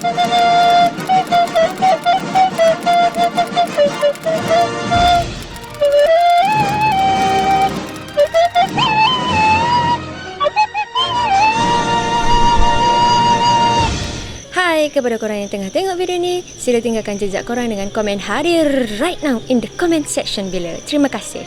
Hai kepada korang yang tengah tengok video ni, sila tinggalkan jejak korang dengan komen hadir right now in the comment section below. Terima kasih.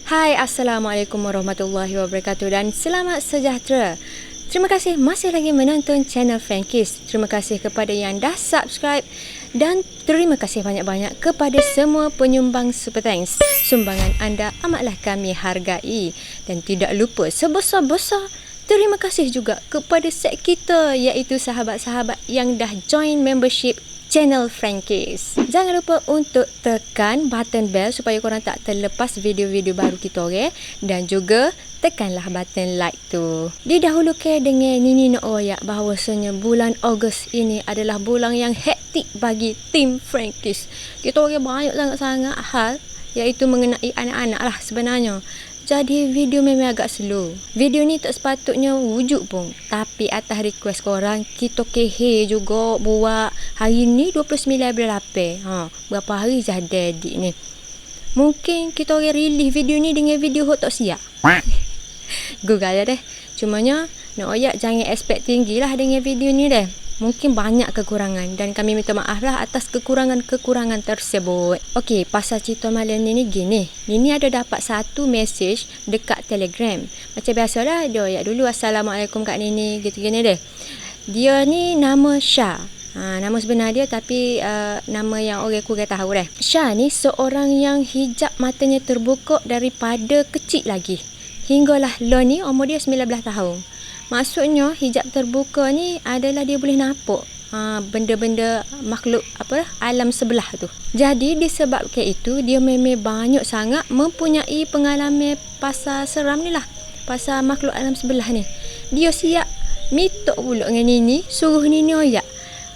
Hai, Assalamualaikum warahmatullahi wabarakatuh dan selamat sejahtera. Terima kasih masih lagi menonton channel Frankies. Terima kasih kepada yang dah subscribe dan terima kasih banyak-banyak kepada semua penyumbang super thanks. Sumbangan anda amatlah kami hargai. Dan tidak lupa sebesar-besar terima kasih juga kepada set kita, iaitu sahabat-sahabat yang dah join membership channel Frankies. Jangan lupa untuk tekan button bell supaya korang tak terlepas video-video baru kita, okay? Dan juga tekanlah button like tu. Didahulukan dengan Nini nak royak bahawasanya bulan Ogos ini adalah bulan yang hektik bagi tim Frankies. Kita orang banyak sangat-sangat hal, iaitu mengenai anak-anak lah sebenarnya. Jadi video memang agak slow. Video ni tak sepatutnya wujud pun. Tapi atas request korang, kita kehe juga buat hari ni 29 bulan 8. Berapa hari dah edit ni. Mungkin kita orang release video ni dengan video hot tak siap. Google je deh. Cumanya nak oyak jangan expect tinggi lah dengan video ni deh. Mungkin banyak kekurangan dan kami minta maaf lah atas kekurangan-kekurangan tersebut. Okey, pasal cerita malam ni gini. Nini ada dapat satu message dekat Telegram. Macam biasa lah, dia ayat dulu Assalamualaikum Kak Nini, gitu-gini deh. Dia ni nama Syah. Nama sebenar dia tapi nama yang orang kurang tahu deh. Syah ni seorang yang hijab matanya terbuka daripada kecil lagi. Hinggalah lo ni umur dia 19 tahun. Maksudnya hijab terbuka ni adalah dia boleh nampak benda-benda makhluk alam sebelah tu. Jadi disebabkan itu dia memang banyak sangat mempunyai pengalaman pasal seram ni lah, pasal makhluk alam sebelah ni. Dia siap minta pula dengan Nini, suruh Nini oyak.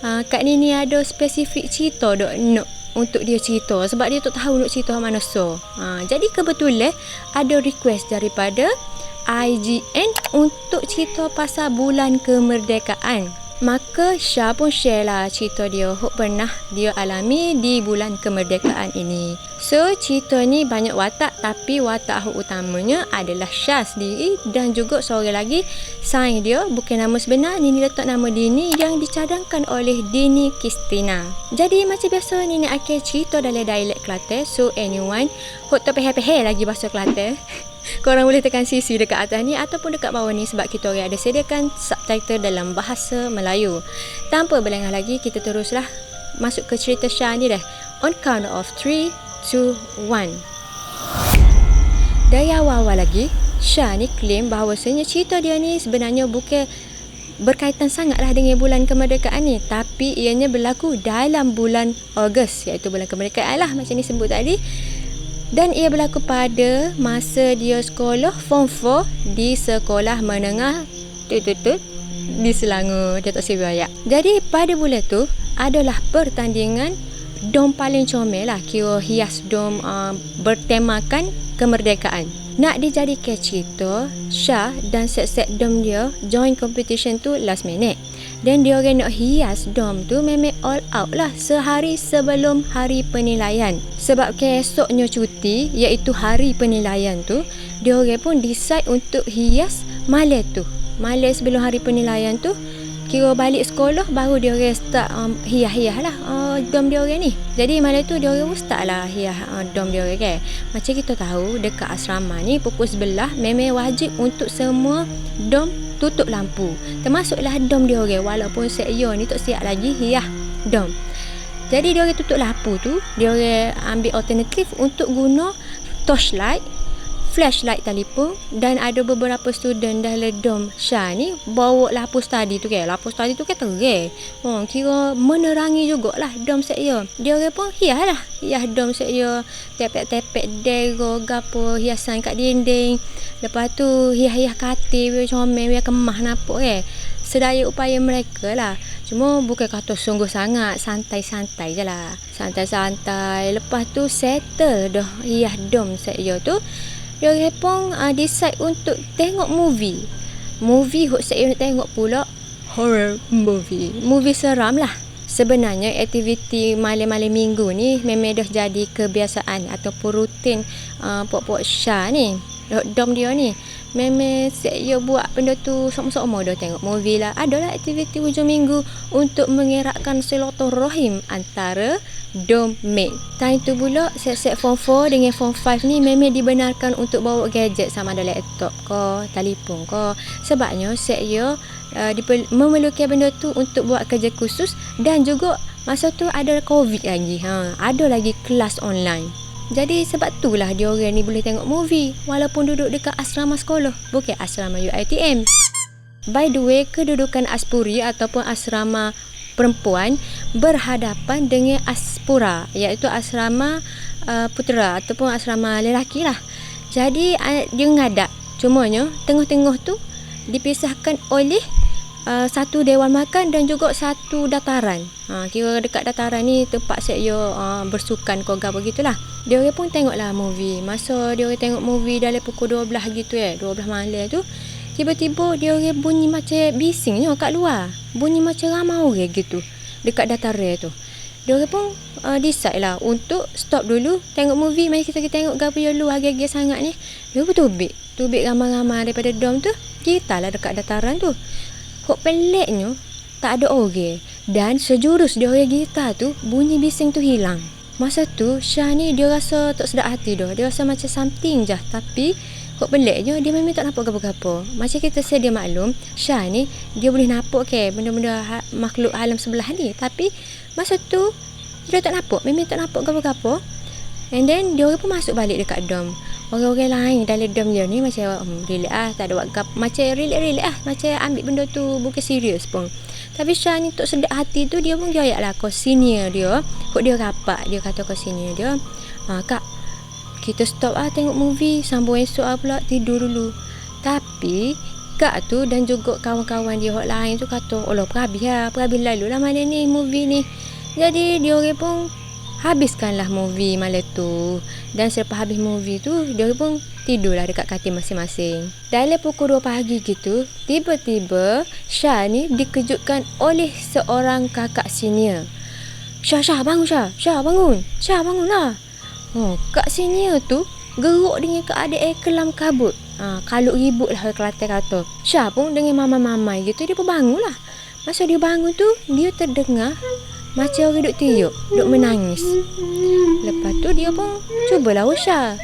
Kak Nini ada spesifik cerita nak untuk dia cerita sebab dia tak tahu nak cerita mana so. Jadi kebetulan ada request daripada IGN untuk cerita pasal bulan kemerdekaan. Maka Syah pun share lah cerita dia hok pernah dia alami di bulan kemerdekaan ini. So cerita ni banyak watak, tapi watak hok utamanya adalah Syah sendiri dan juga seorang lagi saing dia, bukan nama sebenar. Nini letak nama Dini yang dicadangkan oleh Dini Kristina. Jadi macam biasa Nini akan cerita dalam dialek Kelantan. So anyone hok terpeheh-peheh lagi bahasa Kelantan, korang boleh tekan sisi dekat atas ni ataupun dekat bawah ni sebab kita orang ada sediakan subtitle dalam bahasa Melayu. Tanpa berlengah lagi, kita teruslah masuk ke cerita Syah ni dah. On count of 3, 2, 1. Dari awal-awal lagi, Syah ni claim bahawasanya cerita dia ni sebenarnya bukan berkaitan sangatlah dengan bulan kemerdekaan ni, tapi ianya berlaku dalam bulan Ogos, iaitu bulan kemerdekaan lah macam ni sebut tadi. Dan ia berlaku pada masa dia sekolah Form 4 di sekolah menengah di Selangor, Datuk Seri Raya. Jadi pada bulan tu adalah pertandingan dom paling comel lah, kira hias dom bertemakan kemerdekaan. Nak dijadikan cerita, Syah dan set-set dom dia join competition tu last minute. Dan dia orang nak hias dom tu memang all out lah sehari sebelum hari penilaian. Sebab esoknya cuti, iaitu hari penilaian tu, dia orang pun decide untuk hias malam tu. Malam sebelum hari penilaian tu, kira balik sekolah baru dia orang start hias-hias lah dom dia orang ni. Jadi malam tu dia orang start lah hias dom dia orang kan. Macam kita tahu dekat asrama ni pukul 11 memang wajib untuk semua dom tutup lampu, termasuklah dom dia orang, walaupun saya ni tak siap lagi hias dom. Jadi dia orang tutup lampu tu, dia orang ambil alternatif untuk guna torchlight, flashlight telefon, dan ada beberapa student dalam dom Syah ni bawa lapus tadi tu ke. Lapus tadi tu ke terang. Kira menerangi jugalah dom saya. Dia orang pun hias dom saya, tepek-tepek dero gapo hiasan kat dinding. Lepas tu hias-hias katil, comel, kemah nampak ke. Sedaya upaya mereka lah. Cuma bukan kata sungguh sangat, santai-santai je lah. Santai-santai. Lepas tu settle dah hias dom saya tu. Dia pun decide untuk tengok movie. Movie hok saya nak tengok pula horror movie. Movie seram lah. Sebenarnya aktiviti malam-malam minggu ni memang dah jadi kebiasaan ataupun rutin puak-puak Syah ni. Dom dia ni. Memang saya buat benda tu sama-sama dah tengok movie lah. Adalah aktiviti hujung minggu untuk mengeratkan silaturahim antara dom mate. Time tu pula set-set form 4 dengan form 5 ni memang dibenarkan untuk bawa gadget sama ada laptop ke, telefon ke. Sebabnya saya memerlukan benda tu untuk buat kerja khusus, dan juga masa tu ada COVID lagi. Ada lagi kelas online. Jadi sebab itulah dia orang ni boleh tengok movie walaupun duduk dekat asrama sekolah, bukan asrama UiTM. By the way, kedudukan Aspuri ataupun asrama perempuan berhadapan dengan Aspura, iaitu asrama putera ataupun asrama lelaki lah. Jadi dia ngadak. Cumanya tengah-tengah tu dipisahkan oleh satu dewan makan dan juga satu dataran. Kira dekat dataran ni tempat saya bersukan kau apa gitulah. Dia orang pun tengoklah movie. Masa dia orang tengok movie dalam pukul 12 gitu 12 malam tu, tiba-tiba dia orang bunyi macam bisingnya kat luar. Bunyi macam ramai orang gitu dekat dataran tu. Dia orang pun decide lah untuk stop dulu tengok movie. Mari kita tengok gapo yang luar agak-agak sangat ni. Dia pun tubik ramai-ramai daripada dom tu. Kita lah dekat dataran tu. Kok peliknya tak ada orang, dan sejurus dia orang gitar tu bunyi bising tu hilang. Masa tu Syah ni dia rasa tak sedap hati dah. Dia rasa macam something je, tapi kok peliknya dia memang tak nampak apa-apa. Macam kita sedia maklum, Syah ni dia boleh nampak benda-benda makhluk alam sebelah ni, tapi masa tu dia tak nampak, memang tak nampak apa-apa. And then dia orang pun masuk balik dekat dom. Orang-orang lain dalam dom dia ni macam relax lah, tak ada buat gap, macam relax lah, macam ambil benda tu bukan serius pun. Tapi Syah ni tak sedap hati tu, dia pun gayak lah kau senior dia. Kok dia rapat, dia kata kau senior dia, kak, kita stop lah tengok movie, sambung esok lah pula, tidur dulu. Tapi kak tu dan juga kawan-kawan dia lain tu kata, Allah perhabis lalu lah malam ni movie ni. Jadi dia orang pun habiskanlah movie malam tu. Dan selepas habis movie tu, dia pun tidurlah dekat katil masing-masing. Dalam pukul 2 pagi gitu, tiba-tiba Syah ni dikejutkan oleh seorang kakak senior. Syah bangun, Syah bangunlah. Kak senior tu geruk dengan keadaan kelam kabut. Kalau ribut lah Kelantan kata. Syah pun dengan mamai-mamai gitu, dia pun bangun lah. Masa dia bangun tu, dia terdengar macam orang duk tiup, duk menangis. Lepas tu dia pun cubalah usah.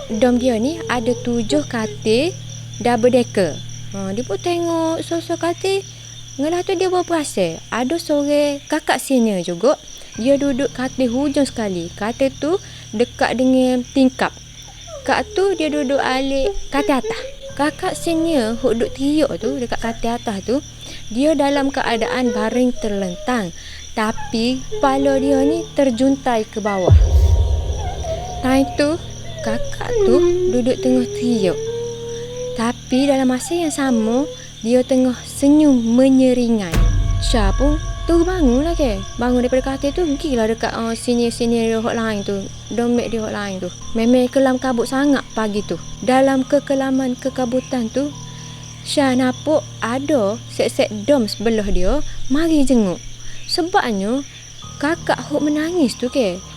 Dom dia ni ada 7 katil double decker. Dia pun tengok sosok katil. Ngelah tu dia berperasan ada seorang kakak senior juga. Dia duduk katil hujung sekali. Katil tu dekat dengan tingkap. Kak tu dia duduk alik katil atas. Kakak senior hok duk tiup tu dekat katil atas tu, dia dalam keadaan baring terlentang, tapi kepala dia ni terjuntai ke bawah. Time tu kakak tu duduk tengah tiup, tapi dalam masa yang sama dia tengah senyum menyeringai. Syah pun tu bangun lah bangun daripada katil tu, pergilah dekat senior-senior dia hok lain tu, domek dia hok lain tu. Memang kelam kabut sangat pagi tu. Dalam kekelaman kekabutan tu, Syah nampak ada set-set dom sebelah dia mari jenguk. Sebabnya kakak hok menangis tu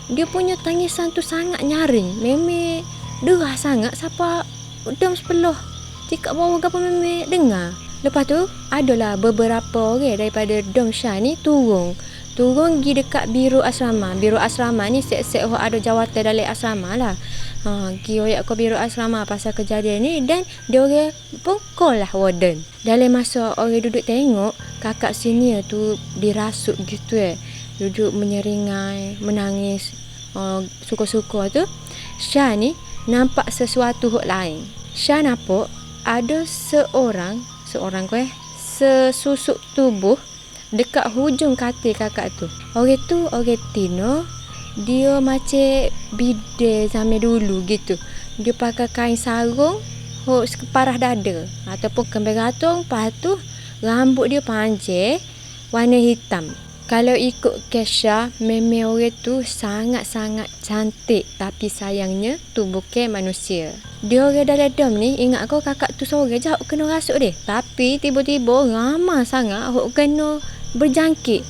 dia punya tangisan tu sangat nyaring. Memang derah sangat siapa dom sebelah tingkat bawah ke apa memang dengar. Lepas tu adalah beberapa orang daripada dom Syah ni turun pergi dekat biro asrama. Biro asrama ni set-set ada jawatan dalam asrama lah. Pergi oyak ke biro asrama pasal kejadian ni, dan dia orang pun call lah warden. Dalam masa orang duduk tengok, kakak senior tu dirasuk gitu duduk menyeringai, menangis, suka-suka tu. Syah ni nampak sesuatu hok lain. Syah nampak ada sesusuk tubuh dekat hujung katil kakak tu. Orang tu orang Tino, dia macam bidai zaman dulu gitu. Dia pakai kain sarung hok separah dada ataupun kembang gantung, lepas tu rambut dia panjang warna hitam. Kalau ikut Kesha, memang orang tu sangat-sangat cantik, tapi sayangnya tu bukan manusia. Dia orang dalam dom ni, ingat kau kakak tu seorang je kena rasuk dia. Tapi tiba-tiba ramai sangat hok kena berjangkit.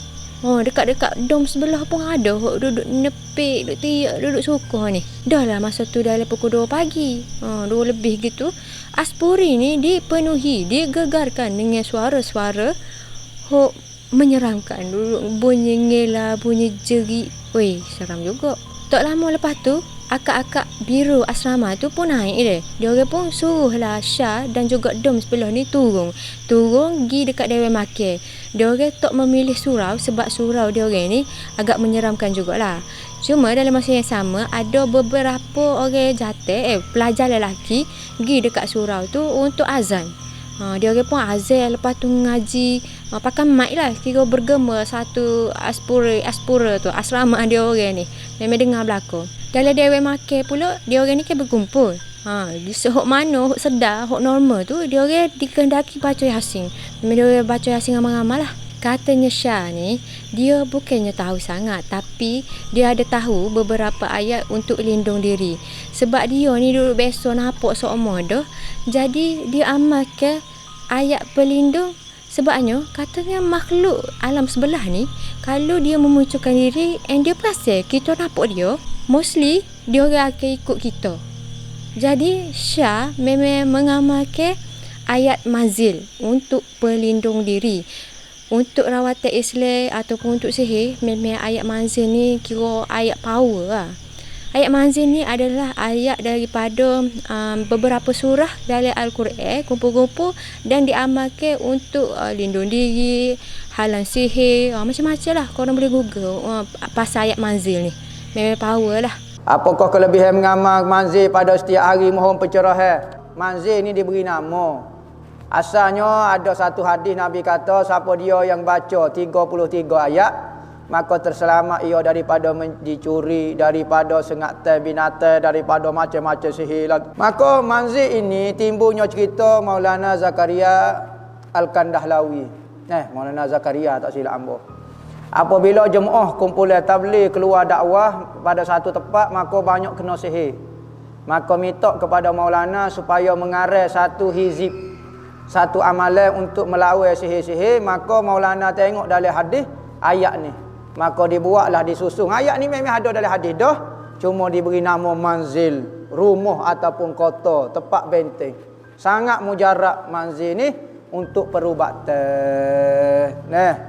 Dekat-dekat dom sebelah pun ada hok duduk nepik, duduk tiak, duduk sukuh ni. Dah lah masa tu dalam pukul 2 pagi. 2 lebih gitu. Aspuri ni dipenuhi, digegarkan dengan suara-suara hok menyeramkan. Duduk bunyi ngela, bunyi jerit. Weh, seram juga. Tak lama lepas tu, akak-akak biru asrama tu pun naik dia. Dia orang pun suruhlah Syah dan juga dom sebelah ni turun pergi dekat Dewan Makan. Dia orang tak memilih surau sebab surau dia orang ni agak menyeramkan jugalah. Cuma dalam masa yang sama ada beberapa orang pelajar lelaki pergi dekat surau tu untuk azan. Dia orang pun azan, lepas tu ngaji, pakai mic lah, kira bergema satu aspura tu, asrama dia orang ni. Memang dengar belakang. Dalam Dewan Makan pula, dia orang ni kan berkumpul. Hok mana, hok sedar, hok normal tu, dia orang dikendaki baca Yasin. Memang dia orang baca Yasin ramai-ramai lah. Katanya Syah ni, dia bukannya tahu sangat, tapi dia ada tahu beberapa ayat untuk lindung diri. Sebab dia ni dulu biasa nampak seumur dah, jadi dia amalkan ayat pelindung. Sebabnya, katanya makhluk alam sebelah ni, kalau dia memunculkan diri, and dia perasan kita nampak dia, mostly dia orang akan ikut kita. Jadi Syah memang mengamalkan ayat manzil untuk pelindung diri. Untuk rawatan Islam ataupun untuk sihir, memang ayat manzil ni kira ayat power lah. Ayat manzil ni adalah ayat daripada beberapa surah dalam Al-Quran, kumpul-kumpul dan diamalkan untuk lindung diri, halang sihir, macam-macam lah. Korang boleh google pasal ayat manzil ni. Memang power lah. Apakah kelebihan mengamal manzil pada setiap hari mohon pencerahan? Manzil ni diberi nama. Asalnya ada satu hadis Nabi kata, siapa dia yang baca 33 ayat, maka terselamat ia daripada dicuri, daripada sengatan binatang, daripada macam-macam sihir lagi. Maka manzil ini timbulnya cerita Maulana Zakaria Al-Kandahlawi. Maulana Zakaria tak silap ambo. Apabila jemaah kumpulan tabligh keluar dakwah pada satu tempat, maka banyak kena sihir. Maka minta kepada Maulana supaya mengarang satu hizib, satu amalan untuk melawan sihir-sihir. Maka Maulana tengok dalam hadis ayat ni, maka dibuatlah, disusun. Ayat ni memang ada dalam hadis dah, cuma diberi nama manzil, rumah ataupun kota, tempat benteng. Sangat mujarab manzil ni untuk perubatan.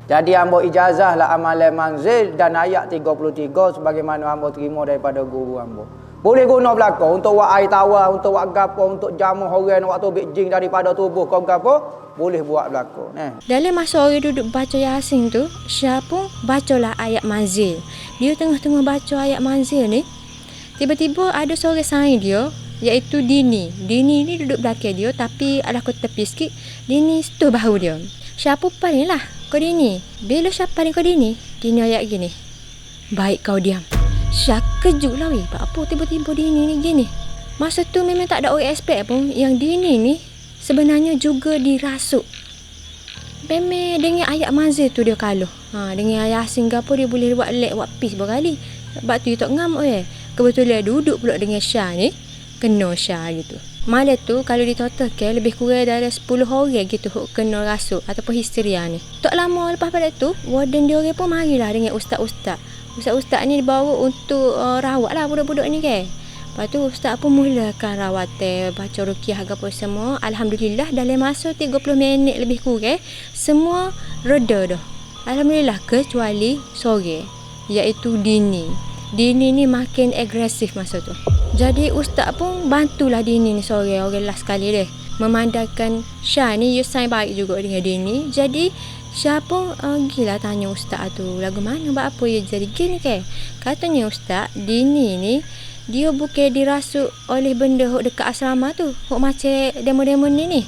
Jadi hamba ijazah lah amalan manzil dan ayat 33 sebagaimana hamba terima daripada guru hamba. Boleh guna belaka untuk buat air tawar, untuk buat gapo, untuk jamu orang nak buat tubik jing daripada tubuh kau gapo, boleh buat belaka. Dalam masa orang duduk baca Yasin tu, Syah pun bacalah ayat manzil. Dia tengah-tengah baca ayat manzil ni, tiba-tiba ada seorang saing dia, iaitu Dini. Dini ni duduk belakang dia, tapi alah kau tepi sikit. Dini setuh bahu dia. Syah pun paling lah, kau Dini. Bila Syah paling kau Dini, Dini ayat gini, baik kau diam. Syah kejut lah weh, apa tiba-tiba Dini ni gini. Masa tu memang tak ada orang expect pun yang Dini ni sebenarnya juga dirasuk. Memang dengan ayat manzil tu dia kalah. Dengan ayat Yasin ke apa dia boleh buat leg, buat peace berkali. Sebab tu dia tak ngamuk Kebetulan duduk pula dengan Syah ni, kena Syah gitu. Malam tu kalau ditotalkan lebih kurang dari 10 orang gitu kena rasuk ataupun histeria ni. Tak lama lepas pada tu, warden dia orang pun marilah dengan ustaz-ustaz. Ustaz-ustaz ni dibawa untuk rawat lah budak-budak ni kan. Lepas tu ustaz pun mulakan rawatan, baca ruqyah apa semua. Alhamdulillah dalam masa 30 minit lebih kurang semua reda dah. Alhamdulillah, kecuali sore, iaitu Dini. Dini ni makin agresif masa tu. Jadi ustaz pun bantulah Dini ni sore, orang last sekali deh. Memandangkan Syah ni Yusain baik juga dengan Dini. Jadi Syah pun gila tanya ustaz tu, lagu mana buat apa ya jadi gini ke? Katanya ustaz, Dini ni dia bukan dirasuk oleh benda hok dekat asrama tu, hok macam demon-demon ni.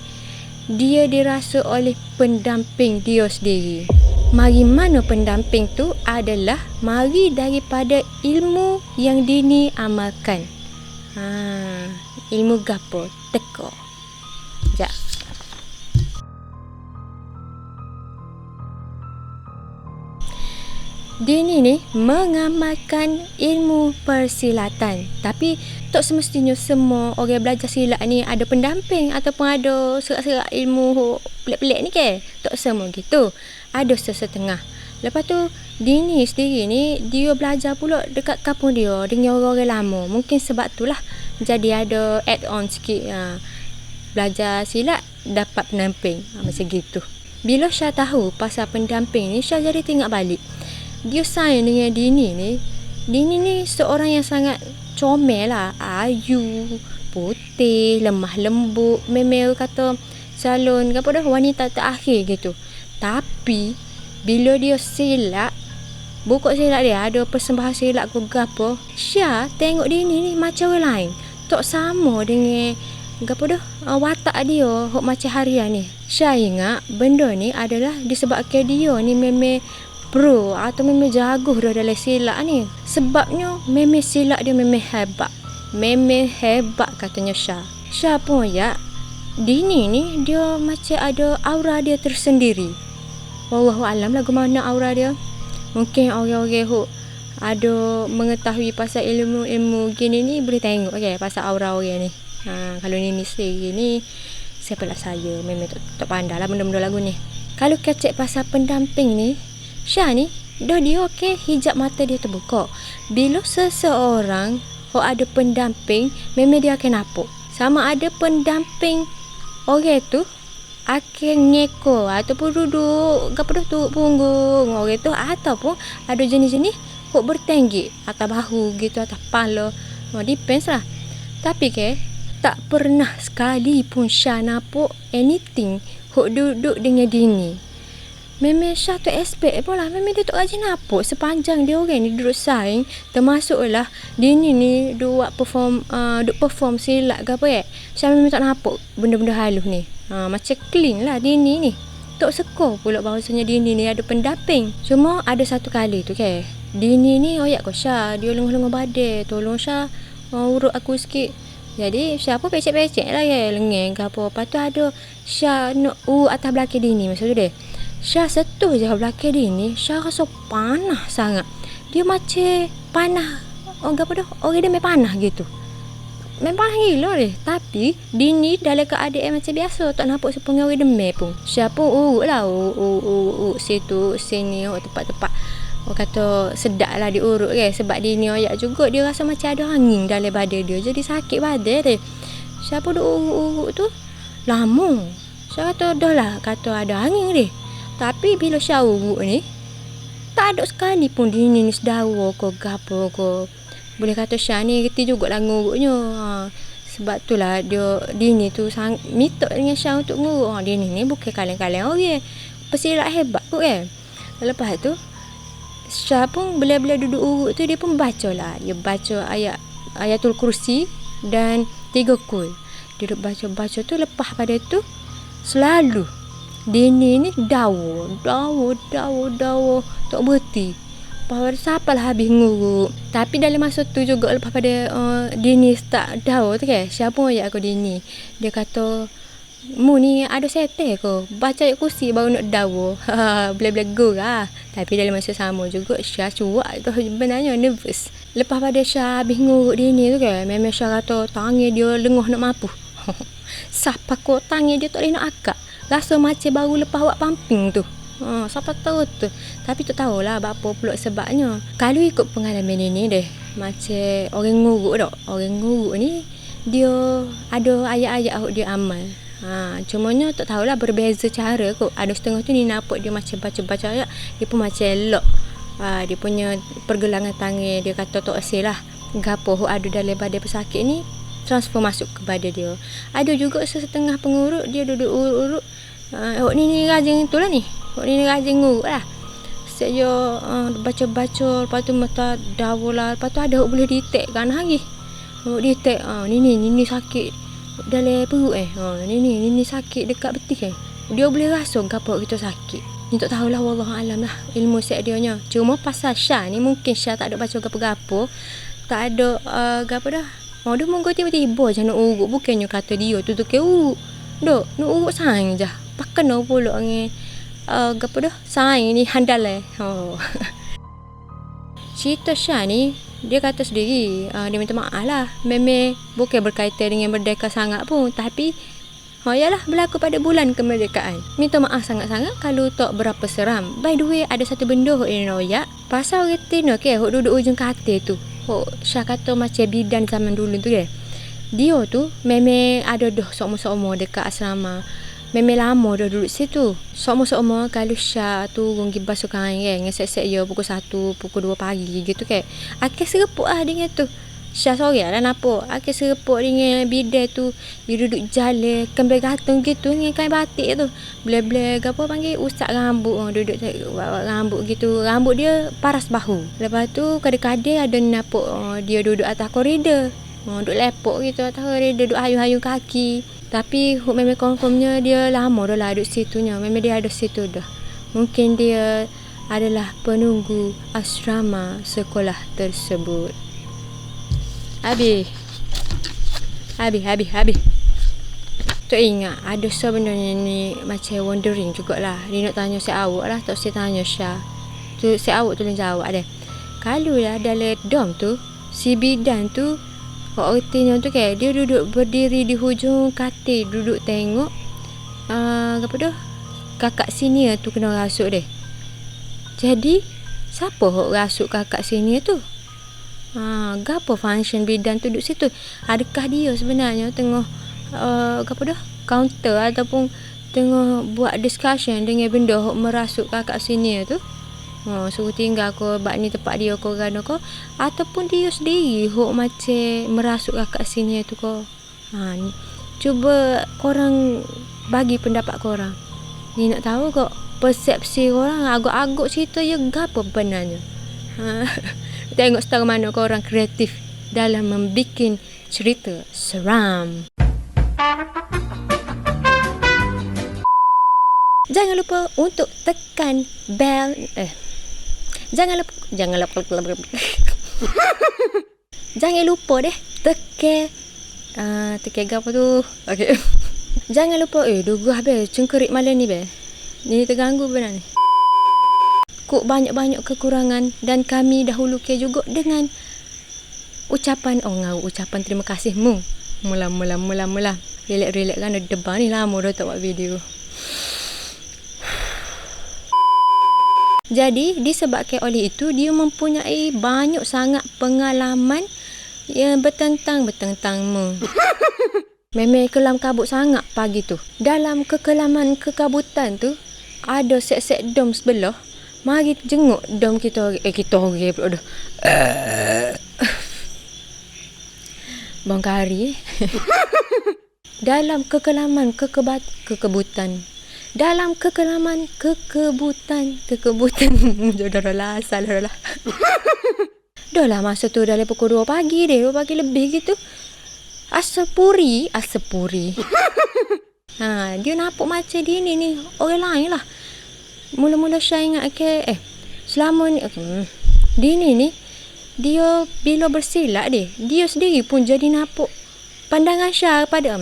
Dia dirasuk oleh pendamping dia sendiri. Mari mana pendamping tu adalah mari daripada ilmu yang Dini amalkan. Ilmu gapo? Teka. Sekejap. Dini ni mengamalkan ilmu persilatan. Tapi tak semestinya semua orang belajar silat ni ada pendamping ataupun ada serak-serak ilmu pelik-pelik ni ke. Tak semua gitu. Ada sesetengah. Lepas tu Dini sendiri ni dia belajar pula dekat kampung dia dengan orang-orang lama. Mungkin sebab itulah jadi ada add on sikit. Belajar silat dapat pendamping. Macam gitu. Bila Syah tahu pasal pendamping ni, Syah jadi tengok balik. Dia sayang dengan Dini ni. Dini ni seorang yang sangat comel lah. Ayu, putih, lemah lembut. Memang kata calon wanita terakhir gitu. Tapi bila dia silat, buku silat dia ada persembahan silat ke gapo, Syah tengok Dini ni macam orang lain. Tak sama dengan watak dia hok macam harian ni. Syah ingat benda ni adalah disebabkan dia ni memang pro atau memang jago dah dalam silat ni. Sebabnya memang silat dia memang hebat. Memang hebat katanya Syah. Syah pun ya, Dini ni dia macam ada aura dia tersendiri. Wallahualam lah gimana aura dia. Mungkin orang-orang hok ada mengetahui pasal ilmu-ilmu gini ni boleh tengok pasal aura orang ni. Kalau Nini sendiri ni, siapalah saya memang tak pandai lah benda-benda lagu ni. Kalau kecek pasal pendamping ni, Syah ni dah dia hijab mata dia terbuka. Bila seseorang ada pendamping, memang dia akan nampak. Sama ada pendamping orang tu akan ngeko ataupun duduk turut punggung orang tu, ataupun ada jenis-jenis bertenggik atas bahu gitu, atas kepala. Depends lah. Tapi tak pernah sekali pun Syah nampak anything duduk dengan Dini. Memang Syah tu expect pun lah. Memang dia tak rajin nampak sepanjang dia orang ni duduk saing. Termasuklah Dini ni duk perform silat ke apa Syah memang tak nampak benda-benda halus ni. Macam clean lah Dini ni. Tak seko pula bahawasanya Dini ni ada pendamping. Cuma ada satu kali tu Dini ni oyak ko Syah, dia lenguh-lenguh badai, tolong Syah urut aku sikit. Jadi Syah pun pecek-pecek lah lengan ke apa. Lepas tu ada Syah nak atas belakang Dini masa tu dia. Syah setuh je belakang Dini, Syah rasa panah sangat. Dia macam panah orang dia main panah gitu. Main panah gila dia. Tapi Dini dalam keadaan macam biasa, tak nampak sepengah orang demam pun. Syah pun urut lah situ sini tempat-tempat kata sedap lah diurut sebab Dini oyak juga, dia rasa macam ada angin dalam badan dia, jadi sakit badan dia. Syah pun urut tu lama. Syah kata dah lah kata ada angin dia. Tapi bila Syah urut ni, tak ada sekali pun Dini ni sedawa ke gapo ke. Boleh kata Syah ni reti jugalah ngurutnya. Sebab tu lah Dini tu minta dengan Syah untuk ngurut. Dini ni bukan kaleng-kaleng orang, pesilat hebat kot Lepas tu Syah pun bila duduk urut tu, dia pun baca lah. Dia baca ayatul kursi dan 3 kul. Dia duduk baca tu. Lepas pada tu selalu Dini ni dawa tak berhenti. Lepas siapa lah habis ngurut. Tapi dalam masa tu juga lepas pada Dini start dawa tu Syah pun ayat aku Dini. Dia kata, mu ni ada setel ke? Baca ayat kursi baru nak dawa. Bila-bila go lah. Tapi dalam masa sama juga Syah cuak tu, sebenarnya nervous. Lepas pada Syah habis ngurut Dini tu memang Syah kata tangan dia lenguh nak mampu. Siapa kok tangan dia tak boleh nak akak. Rasa macam baru lepas buat pumping tu. Siapa tahu tu. Tapi tak tahulah apa pula sebabnya. Kalau ikut pengalaman ini deh, macam orang ngurut tak. Orang ngurut ni dia ada ayat-ayat dia amal. Cumanya tak tahulah berbeza cara kot. Ada setengah tu ni nampak dia macam baca-baca ayat, dia pun macam elok. Dia punya pergelangan tangan dia kata tak asil lah. Gapo ada dalam badan pesakit ni transfer masuk ke badan dia. Ada juga setengah pengurut dia duduk urut-urut. Ni rajin tu lah ni. Ni rajin ngurut lah. Saya baca-baca, lepas tu mata dawa lah. Lepas tu ada boleh detect kan hari. Dia tak, ni sakit dalam perut ni sakit dekat betis Dia boleh rasa gapo kita sakit. Ni tak tahulah, wallahu alam lah ilmu set dia nya. Cuma pasal Syah ni mungkin Syah tak ada baca gapo-gapo, tak ada gapo dah. Dia monggo tiba-tiba je nak urut, bukannya kata dia tu ke urut. Dok, nak urut saing je. Pakai no pula dengan gapo dah saing ni handal Cerita Syah ni, dia kata sendiri, dia minta maaf lah. Memang bukan berkaitan dengan merdeka sangat pun, tapi yalah berlaku pada bulan kemerdekaan. Minta maaf sangat-sangat kalau tak berapa seram. By the way, ada satu benda yang royak pasal orang Tino duduk ujung katil tu. Syah kata macam bidan zaman dulu tu Dia tu memang ada dah seumur-seumur dekat asrama. Memang lama dah duduk situ. Seumur-seumur kalau Syah tu pergi basuh kain ngesek-sek dia pukul 1, pukul 2 pagi gitu Akhir serepuk lah dengan tu. Syah sorry lah nampak. Akhir serepuk dengan bidan tu. Dia duduk jalan kembali gantung gitu dengan kain batik tu. Boleh-boleh apa panggil usap rambut. Duduk rambut gitu. Rambut dia paras bahu. Lepas tu kadang-kadang ada nampak dia duduk atas koridor. Duduk lepok gitu atas koridor. Duduk hayung-hayung kaki. Tapi memang confirmnya dia lama dah lah duduk situnya. Memang dia ada situ dah. Mungkin dia adalah penunggu asrama sekolah tersebut. Habis. Tak ingat. Ada sebenarnya ni macam wondering jugalah. Dia nak tanya si awak lah. Tak saya tanya Syah. Tu si awak tolong jawab deh. Kalau lah dalam dom tu, si bidan tu, artinya tu dia duduk berdiri di hujung katil. Duduk tengok. Apa dah? Kakak senior tu kena rasuk deh. Jadi, siapa hok rasuk kakak senior tu? Gapo function bidan tu duduk situ? Adakah dia sebenarnya tengah gapo dah counter ataupun tengah buat discussion dengan benda hok merasuk kakak senior tu? Suruh tinggal ko bab ni tempat dia ko kan ko, ataupun dia sendiri hok macam merasuk kakak senior tu ko. Cuba korang bagi pendapat korang. Ni nak tahu kok persepsi korang agak-agak cerita ya gapo benarnya. Tengok setara mana korang kreatif dalam membuat cerita seram. Jangan lupa untuk tekan bell. Jangan lupa deh tekan apa tu. Okey. Jangan lupa dugu habis cengkerik malam ni Ni terganggu benar ni. Kok banyak-banyak kekurangan dan kami dahulu juga dengan ucapan ucapan terima kasih mu. Mula. Relax kan depan ni lama dah tak buat video. Jadi disebabkan oleh itu dia mempunyai banyak sangat pengalaman yang bertentang mu. Memang kelam kabut sangat pagi tu. Dalam kekelaman kekabutan tu ada set-set dom sebelah. Mari jenguk dom kita pula dah. Bang Kari. Dalam kekelaman kekebutan. Dalam kekelaman kekebutan. Jodoh lah asal lah. Dah lah masa tu dalam pukul 2 pagi 2 pagi lebih gitu. Asapuri. Dia nampak macam dia ni orang lain lah. Mula-mula Syah ingat selama ni dia ni dia bila bersilat dia sendiri pun jadi nampak pandangan Syah pada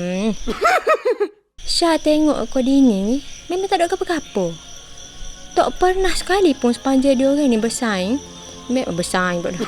Syah tengok kau Dini ni memang tak ada apa-apa. Tak pernah sekali pun sepanjang dia orang ni bersaing pula dah.